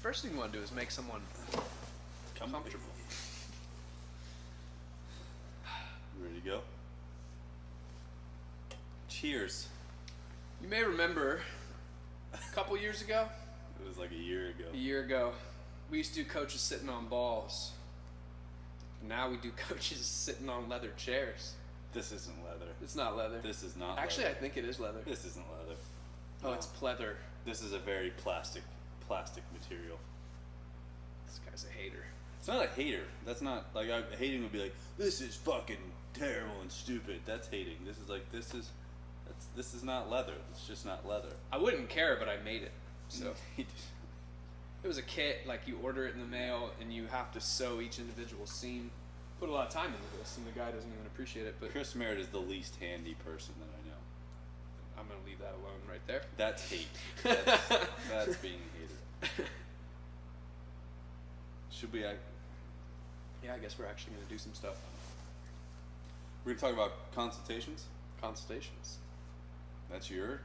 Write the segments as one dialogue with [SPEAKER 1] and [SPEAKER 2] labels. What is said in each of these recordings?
[SPEAKER 1] First thing you want to do is make someone comfortable.
[SPEAKER 2] You ready to go? Cheers.
[SPEAKER 1] You may remember a couple years ago.
[SPEAKER 2] It was like a year ago.
[SPEAKER 1] We used to do coaches sitting on balls. Now we do coaches sitting on leather chairs.
[SPEAKER 2] This isn't leather.
[SPEAKER 1] It's not leather.
[SPEAKER 2] This is not
[SPEAKER 1] Actually,
[SPEAKER 2] leather.
[SPEAKER 1] I think it is leather.
[SPEAKER 2] This isn't leather.
[SPEAKER 1] Oh,
[SPEAKER 2] No.
[SPEAKER 1] it's pleather.
[SPEAKER 2] This is a very plastic material.
[SPEAKER 1] This guy's a hater.
[SPEAKER 2] It's not a hater. That's not like hating would be like, this is fucking terrible and stupid. That's hating. This is not leather. It's just not leather.
[SPEAKER 1] I wouldn't care, but I made it. So it was a kit, like you order it in the mail and you have to sew each individual seam. Put a lot of time into this, and the guy doesn't even appreciate it. But
[SPEAKER 2] Chris Merritt is the least handy person that I know.
[SPEAKER 1] I'm gonna leave that alone right there.
[SPEAKER 2] That's hate. That's being a hater. Should we?
[SPEAKER 1] Yeah, I guess we're actually gonna do some stuff.
[SPEAKER 2] We're gonna talk about consultations.
[SPEAKER 1] Consultations.
[SPEAKER 2] That's your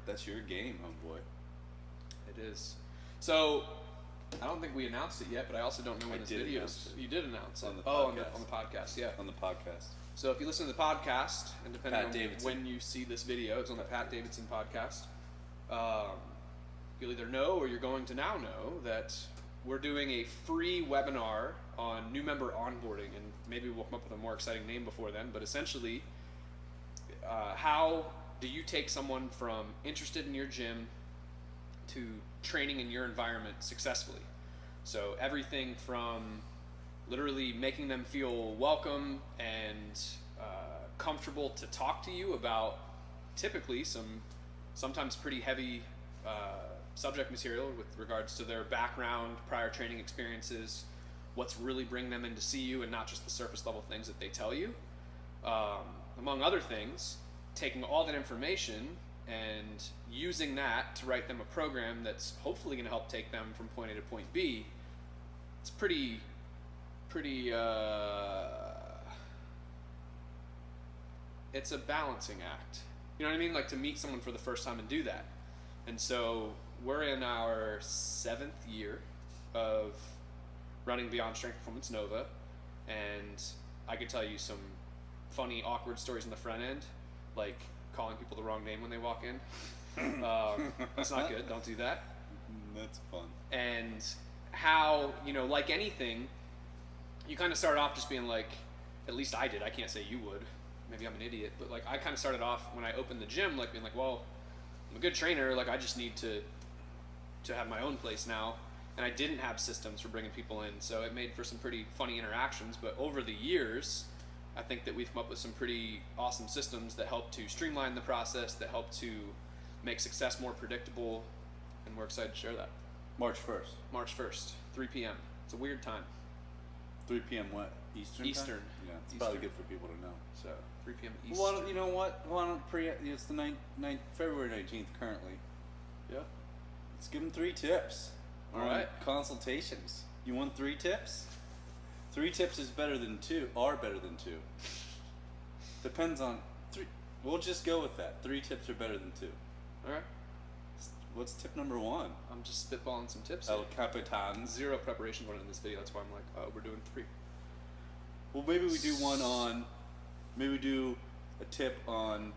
[SPEAKER 2] game, homeboy.
[SPEAKER 1] It is. So I don't think we announced it yet, but I also don't know when this video is. You did announce it.
[SPEAKER 2] On the
[SPEAKER 1] on
[SPEAKER 2] podcast.
[SPEAKER 1] the podcast, yeah.
[SPEAKER 2] On the podcast.
[SPEAKER 1] So if you listen to the podcast, and depending
[SPEAKER 2] Pat
[SPEAKER 1] on
[SPEAKER 2] Davidson.
[SPEAKER 1] when you see this video, it's on the Pat Davidson podcast. You'll either know or you're going to now know that we're doing a free webinar on new member onboarding, and maybe we'll come up with a more exciting name before then, but essentially, how do you take someone from interested in your gym to training in your environment successfully? So everything from literally making them feel welcome and comfortable to talk to you about typically sometimes pretty heavy subject material with regards to their background, prior training experiences, what's really bringing them in to see you, and not just the surface level things that they tell you. Among other things, taking all that information and using that to write them a program that's hopefully going to help take them from point A to point B. It's pretty it's a balancing act. You know what I mean? Like to meet someone for the first time and do that. And so we're in our 7th year of running Beyond Strength Performance Nova, and I could tell you some funny, awkward stories in the front end, like calling people the wrong name when they walk in. That's not good. Don't do that.
[SPEAKER 2] That's fun.
[SPEAKER 1] And how, like anything, you kind of start off just being like, at least I did, I can't say you would, maybe I'm an idiot, but like I kind of started off when I opened the gym like being like, well, I'm a good trainer, like I just need to have my own place now, and I didn't have systems for bringing people in, so it made for some pretty funny interactions. But over the years, I think that we've come up with some pretty awesome systems that help to streamline the process, that help to make success more predictable, and we're excited to share that.
[SPEAKER 2] March 1st.
[SPEAKER 1] March 1st, 3 p.m. It's a weird time.
[SPEAKER 2] 3 p.m. what? Eastern?
[SPEAKER 1] Eastern.
[SPEAKER 2] Time? Yeah, it's
[SPEAKER 1] Eastern.
[SPEAKER 2] probably good for people to know.
[SPEAKER 1] So 3 p.m. Eastern.
[SPEAKER 2] Well, you know what? Why don't it's the February 19th currently.
[SPEAKER 1] Yeah.
[SPEAKER 2] Let's give them 3 tips.
[SPEAKER 1] All
[SPEAKER 2] on
[SPEAKER 1] right.
[SPEAKER 2] Consultations. You want 3 tips? 3 tips is better than 2. Are better than 2. Depends on 3. We'll just go with that. 3 tips are better than 2.
[SPEAKER 1] All right.
[SPEAKER 2] What's tip number 1?
[SPEAKER 1] I'm just spitballing some tips.
[SPEAKER 2] El Capitan.
[SPEAKER 1] Zero preparation going into this video. That's why I'm like, oh, we're doing 3.
[SPEAKER 2] Well, maybe we do one on. Maybe we do a tip on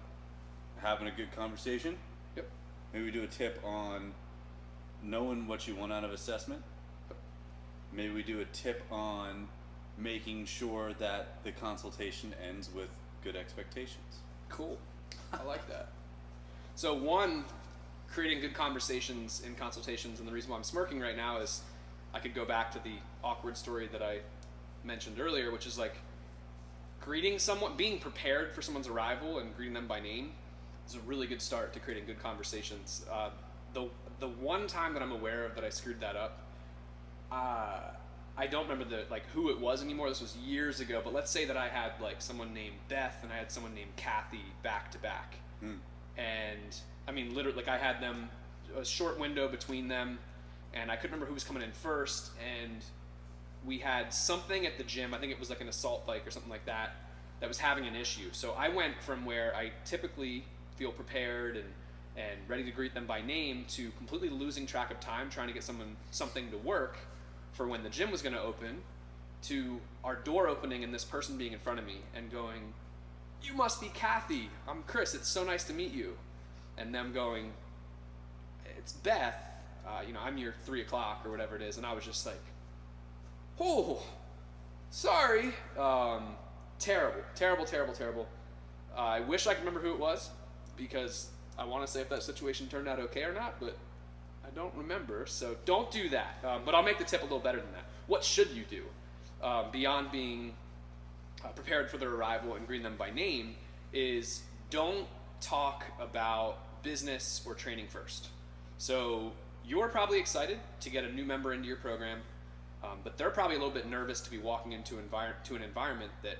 [SPEAKER 2] having a good conversation.
[SPEAKER 1] Yep.
[SPEAKER 2] Maybe we do a tip on knowing what you want out of assessment.
[SPEAKER 1] Yep.
[SPEAKER 2] Maybe we do a tip on making sure that the consultation ends with good expectations.
[SPEAKER 1] Cool. I like that. So 1, creating good conversations in consultations, and the reason why I'm smirking right now is I could go back to the awkward story that I mentioned earlier, which is like greeting someone, being prepared for someone's arrival and greeting them by name is a really good start to creating good conversations. The one time that I'm aware of that I screwed that up, I don't remember who it was anymore. This was years ago, but let's say that I had like someone named Beth and I had someone named Kathy back to back. And I mean, literally, like I had them, a short window between them, and I couldn't remember who was coming in first, and we had something at the gym, I think it was like an assault bike or something like that, that was having an issue. So I went from where I typically feel prepared and ready to greet them by name to completely losing track of time trying to get something to work for when the gym was going to open, to our door opening and this person being in front of me and going, "You must be Kathy. I'm Chris. It's so nice to meet you." And them going, "It's Beth. I'm your 3 o'clock," or whatever it is. And I was just like, "Oh, sorry." Terrible, terrible, terrible, terrible. I wish I could remember who it was, because I want to say if that situation turned out okay or not, but I don't remember. So don't do that. But I'll make the tip a little better than that. What should you do? Beyond being prepared for their arrival and greeting them by name, is don't talk about business or training first. So you're probably excited to get a new member into your program, but they're probably a little bit nervous to be walking into an environment that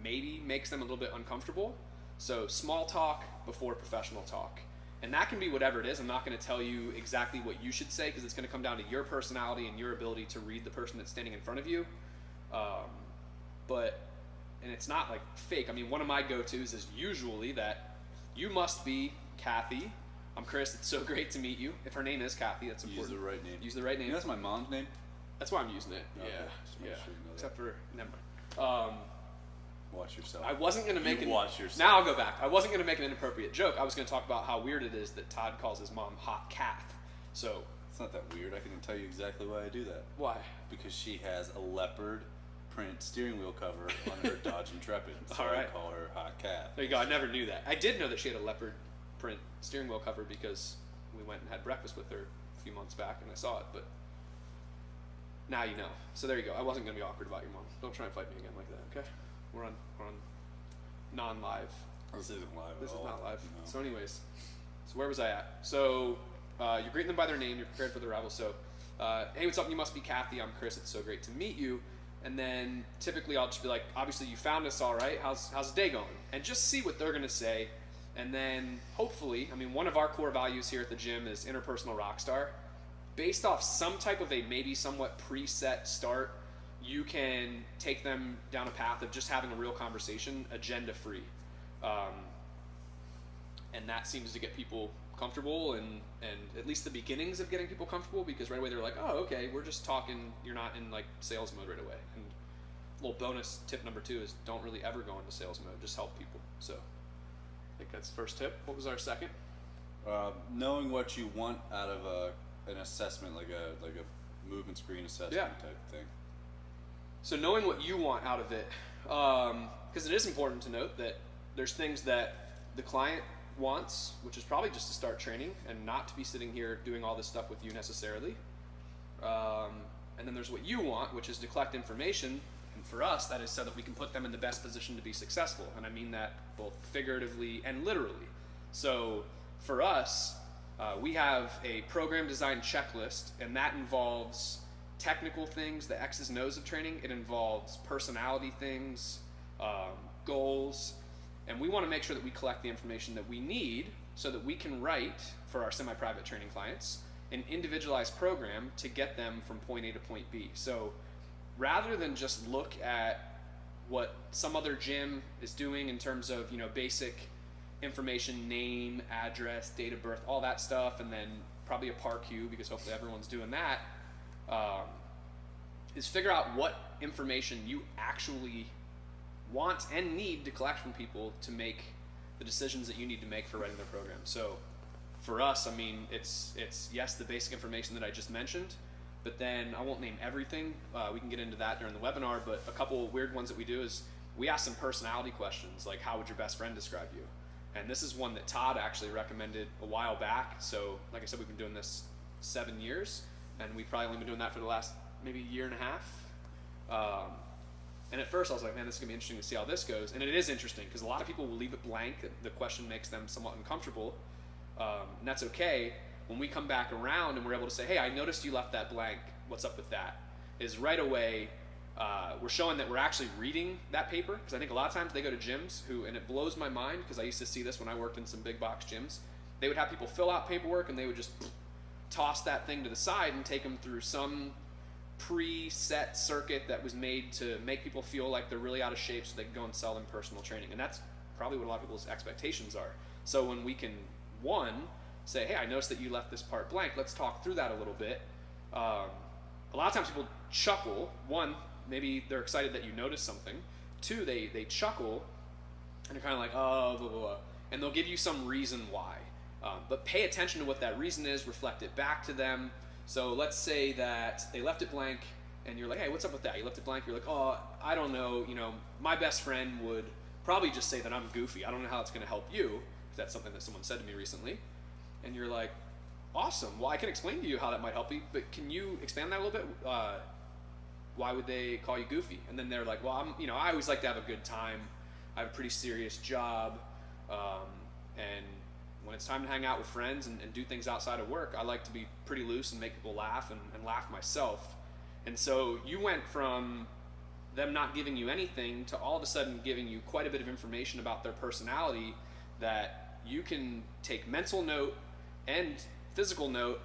[SPEAKER 1] maybe makes them a little bit uncomfortable. So small talk before professional talk. And that can be whatever it is. I'm not going to tell you exactly what you should say, because it's going to come down to your personality and your ability to read the person that's standing in front of you. And it's not like fake. I mean, one of my go-tos is usually that "You must be Kathy. I'm Chris. It's so great to meet you." If her name is Kathy, that's important.
[SPEAKER 2] Use the right name.
[SPEAKER 1] Use the right name.
[SPEAKER 2] You know, that's my mom's name.
[SPEAKER 1] That's why I'm using it.
[SPEAKER 2] Okay.
[SPEAKER 1] Yeah.
[SPEAKER 2] Just make
[SPEAKER 1] Yeah.
[SPEAKER 2] sure you know that.
[SPEAKER 1] Except for, never mind.
[SPEAKER 2] Watch yourself.
[SPEAKER 1] I wasn't going to make
[SPEAKER 2] watch yourself.
[SPEAKER 1] Now I'll go back. I wasn't going to make an inappropriate joke. I was going to talk about how weird it is that Todd calls his mom Hot Calf. So.
[SPEAKER 2] It's not that weird. I can tell you exactly why I do that.
[SPEAKER 1] Why?
[SPEAKER 2] Because she has a leopard print steering wheel cover on her Dodge Intrepid. So
[SPEAKER 1] All right.
[SPEAKER 2] I call her Hot Calf.
[SPEAKER 1] There you go. I never knew that. I did know that she had a leopard print steering wheel cover because we went and had breakfast with her a few months back and I saw it, but now you know. So there you go. I wasn't going to be awkward about your mom. Don't try and fight me again like that, okay? We're on non-live.
[SPEAKER 2] This isn't live at
[SPEAKER 1] This is
[SPEAKER 2] all.
[SPEAKER 1] not live.
[SPEAKER 2] No.
[SPEAKER 1] So anyways, so where was I at? So you're greeting them by their name. You're prepared for their arrival. So, "Hey, what's up? You must be Kathy. I'm Chris. It's so great to meet you." And then typically I'll just be like, "Obviously you found us all right. How's the day going?" And just see what they're going to say. And then hopefully, I mean, one of our core values here at the gym is interpersonal rockstar. Based off some type of a maybe somewhat preset start, you can take them down a path of just having a real conversation, agenda free. And that seems to get people comfortable and at least the beginnings of getting people comfortable, because right away they're like, "Oh, okay, we're just talking, you're not in like sales mode right away." And a little bonus tip number 2 is don't really ever go into sales mode, just help people. So I think that's first tip. What was our second?
[SPEAKER 2] Knowing what you want out of an assessment, like a movement screen assessment type thing.
[SPEAKER 1] So knowing what you want out of it, because it is important to note that there's things that the client wants, which is probably just to start training and not to be sitting here doing all this stuff with you necessarily. And then there's what you want, which is to collect information. And for us, that is so that we can put them in the best position to be successful. And I mean that both figuratively and literally. So for us, we have a program design checklist, and that involves technical things, the X's and O's of training. It involves personality things, goals, and we want to make sure that we collect the information that we need so that we can write, for our semi-private training clients, an individualized program to get them from point A to point B. So rather than just look at what some other gym is doing in terms of, basic information, name, address, date of birth, all that stuff, and then probably a par Q, because hopefully everyone's doing that, is figure out what information you actually want and need to collect from people to make the decisions that you need to make for writing their program. So for us, I mean, it's yes, the basic information that I just mentioned, but then I won't name everything. We can get into that during the webinar, but a couple weird ones that we do is we ask some personality questions, like how would your best friend describe you? And this is one that Todd actually recommended a while back. So like I said, we've been doing this 7 years, and we've probably only been doing that for the last maybe year and a half. And at first I was like, man, this is gonna be interesting to see how this goes. And it is interesting because a lot of people will leave it blank. The question makes them somewhat uncomfortable. And that's okay. When we come back around and we're able to say, hey, I noticed you left that blank. What's up with that? Is right away, we're showing that we're actually reading that paper. Because I think a lot of times they go to gyms and it blows my mind because I used to see this when I worked in some big box gyms. They would have people fill out paperwork and they would just toss that thing to the side and take them through some pre-set circuit that was made to make people feel like they're really out of shape so they can go and sell them personal training. And that's probably what a lot of people's expectations are. So when we can, one, say, hey, I noticed that you left this part blank, let's talk through that a little bit. a lot of times people chuckle. One, maybe they're excited that you noticed something. Two, they chuckle and they're kind of like, oh, blah, blah, blah. And they'll give you some reason why. But pay attention to what that reason is, reflect it back to them. So let's say that they left it blank and you're like, hey, what's up with that? You left it blank, you're like, oh, I don't know, my best friend would probably just say that I'm goofy. I don't know how it's going to help you. That's something that someone said to me recently. And you're like, awesome. Well, I can explain to you how that might help you, but can you expand that a little bit? Why would they call you goofy? And then they're like, well, I always like to have a good time. I have a pretty serious job. And when it's time to hang out with friends and do things outside of work, I like to be pretty loose and make people laugh and laugh myself. And so you went from them not giving you anything to all of a sudden giving you quite a bit of information about their personality that you can take mental note and physical note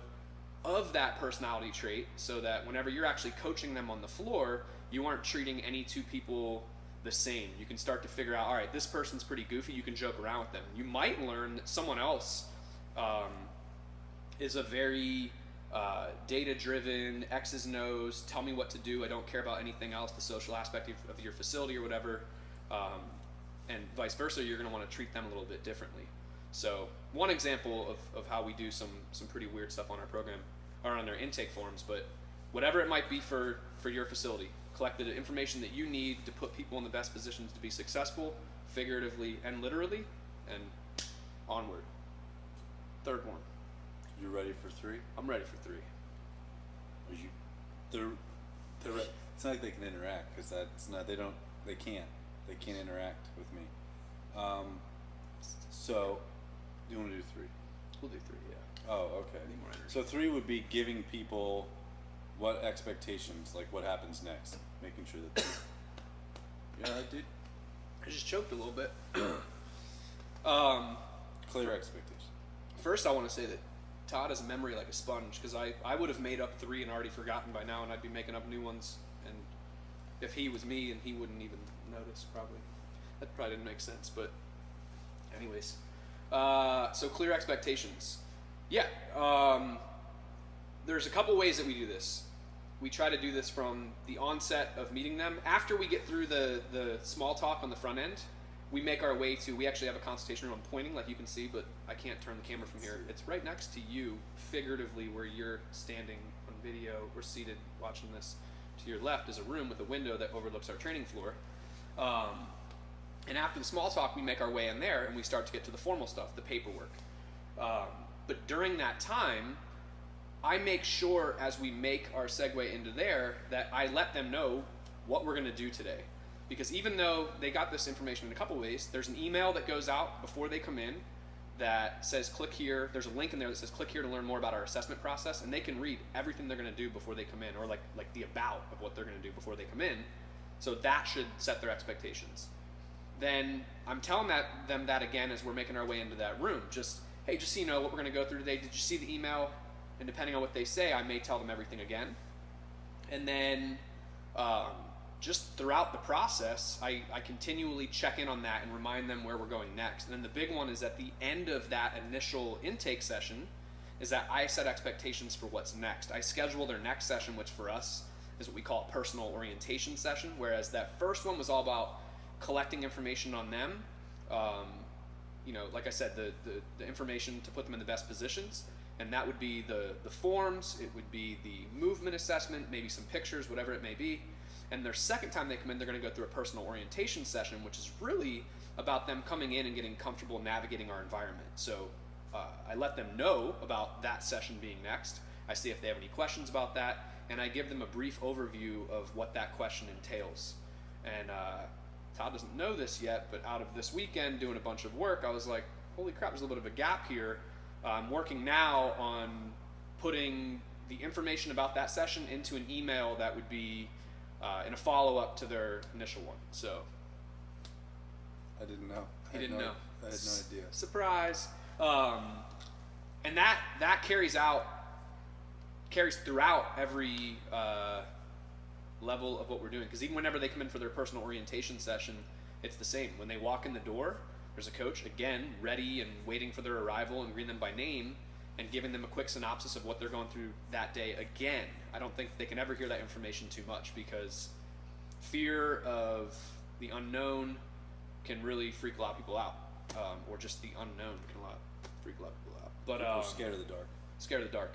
[SPEAKER 1] of that personality trait, so that whenever you're actually coaching them on the floor, you aren't treating any two people the same. You can start to figure out, all right, this person's pretty goofy, you can joke around with them. You might learn that someone else is a very data-driven, X's and O's, tell me what to do, I don't care about anything else, the social aspect of your facility or whatever, and vice versa, you're going to want to treat them a little bit differently. So one example of how we do some pretty weird stuff on our program, or on our intake forms, but whatever it might be for your facility, collect the information that you need to put people in the best positions to be successful, figuratively and literally, and onward. Third one.
[SPEAKER 2] You ready for 3?
[SPEAKER 1] I'm ready for 3.
[SPEAKER 2] Are you? They're. It's not like they can interact, because that's not. They can't interact with me. So, you want to do 3?
[SPEAKER 1] We'll do 3, yeah.
[SPEAKER 2] Oh, okay.
[SPEAKER 1] Need more energy.
[SPEAKER 2] So 3 would be giving people what expectations, like what happens next, making sure that. You all right, dude?
[SPEAKER 1] I just choked a little bit.
[SPEAKER 2] Clear expectations.
[SPEAKER 1] First, I want to say that Todd has a memory like a sponge, because I would have made up 3 and already forgotten by now, and I'd be making up new ones. And if he was me, and he wouldn't even notice, probably. That probably didn't make sense, but anyways. So clear expectations. Yeah. There's a couple ways that we do this. We try to do this from the onset of meeting them. After we get through the small talk on the front end, we make our way to, we actually have a consultation room. I'm pointing like you can see, but I can't turn the camera from here. It's right next to you, figuratively, where you're standing on video or seated watching this. To your left is a room with a window that overlooks our training floor. And after the small talk, we make our way in there and we start to get to the formal stuff, the paperwork. But during that time, I make sure as we make our segue into there that I let them know what we're going to do today. Because even though they got this information in a couple ways, there's an email that goes out before they come in that says click here. There's a link in there that says click here to learn more about our assessment process, and they can read everything they're going to do before they come in, or like the about of what they're going to do before they come in. So that should set their expectations. Then I'm telling them that again as we're making our way into that room. Just, hey, just so you know what we're going to go through today. Did you see the email? And depending on what they say, I may tell them everything again. And then just throughout the process, I continually check in on that and remind them where we're going next. And then the big one is at the end of that initial intake session is that I set expectations for what's next. I schedule their next session, which for us is what we call a personal orientation session, whereas that first one was all about collecting information on them. Like I said, the information to put them in the best positions. And that would be the forms, it would be the movement assessment, maybe some pictures, whatever it may be. And their second time they come in, they're going to go through a personal orientation session, which is really about them coming in and getting comfortable navigating our environment. So I let them know about that session being next. I see if they have any questions about that, and I give them a brief overview of what that question entails. And Todd doesn't know this yet, but out of this weekend doing a bunch of work, I was like, holy crap, there's a little bit of a gap here. I'm working now on putting the information about that session into an email that would be in a follow-up to their initial one. So
[SPEAKER 2] I didn't know.
[SPEAKER 1] He didn't know.
[SPEAKER 2] I had no idea.
[SPEAKER 1] Surprise. And that carries throughout every level of what we're doing. Because even whenever they come in for their personal orientation session, it's the same. When they walk in the door, there's a coach, again, ready and waiting for their arrival and greeting them by name. and giving them a quick synopsis of what they're going through that day again. I don't think they can ever hear that information too much, because fear of the unknown can really freak a lot of people out, or just the unknown can freak a lot of people out. But
[SPEAKER 2] People are scared of the dark.
[SPEAKER 1] Scared of the dark.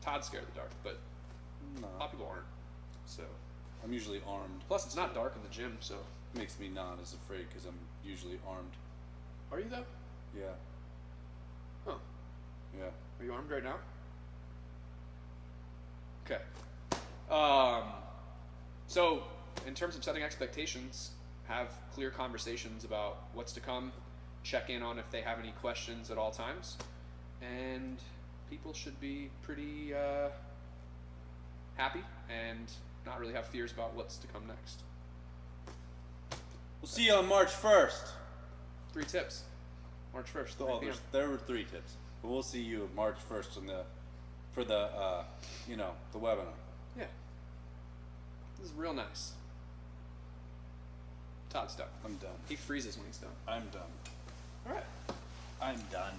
[SPEAKER 1] Todd's scared of the dark, but
[SPEAKER 2] No.
[SPEAKER 1] a lot of people aren't. So
[SPEAKER 2] I'm usually armed.
[SPEAKER 1] plus it's not dark in the gym, so
[SPEAKER 2] It makes me not as afraid because I'm usually armed.
[SPEAKER 1] are you though?
[SPEAKER 2] Yeah.
[SPEAKER 1] Huh.
[SPEAKER 2] Yeah.
[SPEAKER 1] Are you armed right now? Okay. So, in terms of setting expectations, have clear conversations about what's to come. Check in on if they have any questions at all times, and people should be pretty happy and not really have fears about what's to come next.
[SPEAKER 2] We'll see you on March 1st.
[SPEAKER 1] 3 tips. March 1st.
[SPEAKER 2] Oh,
[SPEAKER 1] 3 p.m.
[SPEAKER 2] there were 3 tips, but we'll see you March 1st for the the webinar.
[SPEAKER 1] Yeah. This is real nice. Todd's done.
[SPEAKER 2] I'm done.
[SPEAKER 1] He freezes when he's done.
[SPEAKER 2] I'm done.
[SPEAKER 1] All right.
[SPEAKER 2] I'm done.